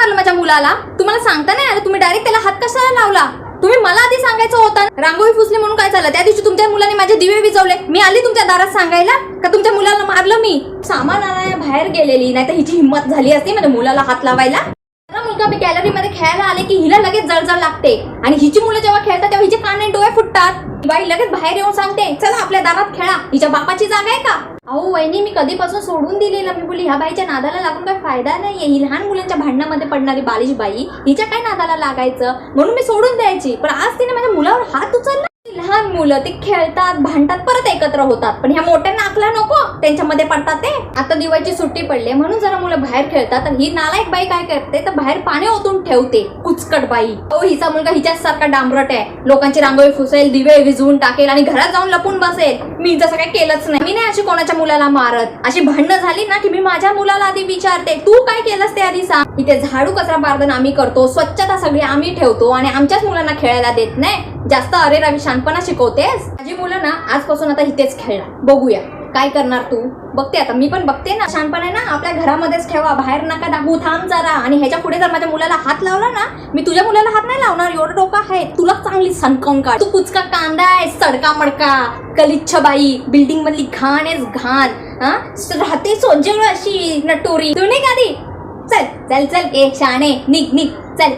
मारलं माझ्या मुलाला? तुम्हाला सांगता नाही आलं, तुम्ही डायरेक्ट त्याला हात कशाला लावला? तुम्ही मला आधी सांगायचं होतं. रांगोळी फुसली म्हणून काय झालं? त्या दिवशी तुमच्या मुलाने माझे दिवे विझवले, मी आली तुमच्या दारात सांगायला का तुमच्या मुलाला मारलं मी? सामान आणायला बाहेर गेलेली, नाही तर हिची हिंमत झाली असती म्हणजे मुलाला हात लावायला. मुलगा मी गॅलरीमध्ये खेळायला आले की हिला लगेच जळजळ लागते, आणि हिची मुलं जेव्हा खेळतात तेव्हा हिचे कान आणि डोळे फुटतात. बाई लगेच बाहेर येऊन सांगते चला आपल्या दारात खेळा, हिच्या बापाची जागा आहे का? अहो वहिनी, मी कधीपासून सोडून दिलेलं. मी बोली ह्या बाईच्या नादाला लागून काही फायदा नाहीये, ही लहान मुलांच्या भांडणामध्ये पडणारी बालिश बाई, हिच्या काय नादाला लागायचं म्हणून मी सोडून द्यायची. पण आज तिने माझ्या मुलावर हात उचलला. लहान मुलं ते खेळतात, भांडतात, परत एकत्र होतात, पण ह्या मोठ्यांना आखला नको, त्यांच्यामध्ये पडतात ते. आता दिवाळीची सुट्टी पडली म्हणून जरा मुलं बाहेर खेळतात, तर ही नालायक बाई काय करते तर बाहेर पाणी ओतून ठेवते, कुचकट बाई. अहो हिचा मुलगा हिच्याच सारखा डांबरट आहे, लोकांची रांगोळी फुसेल, दिवे विझवून टाकेल आणि घरात जाऊन लपून बसेल. मी तसं काही केलंच नाही. मी नाही अशी कोणाच्या मुलाला मारत. अशी भांडणं झाली ना की मी माझ्या मुलाला आधी विचारते तू काय केलंस ते आधी सांग. इथे झाडू कचरा बार्दन आम्ही करतो, स्वच्छता सगळी आम्ही ठेवतो, आणि आमच्याच मुलांना खेळायला देत नाही. जास्त अरे रवी शानपणा शिकवतेस. माझी मुलं ना आजपासून आता इथेच खेळणार, बघूया काय करणार तू. बघते आता, मी पण बघते ना. शानपणा ना आपल्या घरामध्येच ठेवा, बाहेर नका दाखवू, थांब जरा. आणि ह्याच्या पुढे जर माझ्या मुलाला हात लावला ना, मी तुझ्या मुलाला हात नाही लावणार. एवढं डोकं आहे तुला, चांगली सणकावून काढ. तू कुचका कांदा आहे, सडका मडका, गलिच्छ बाई, बिल्डिंग मधली घाण आहेस घाण. हा राहते सोजळ अशी नटोरी. तू नाही का ती? चल चल चल, ए शाणे, निघ निघ चल.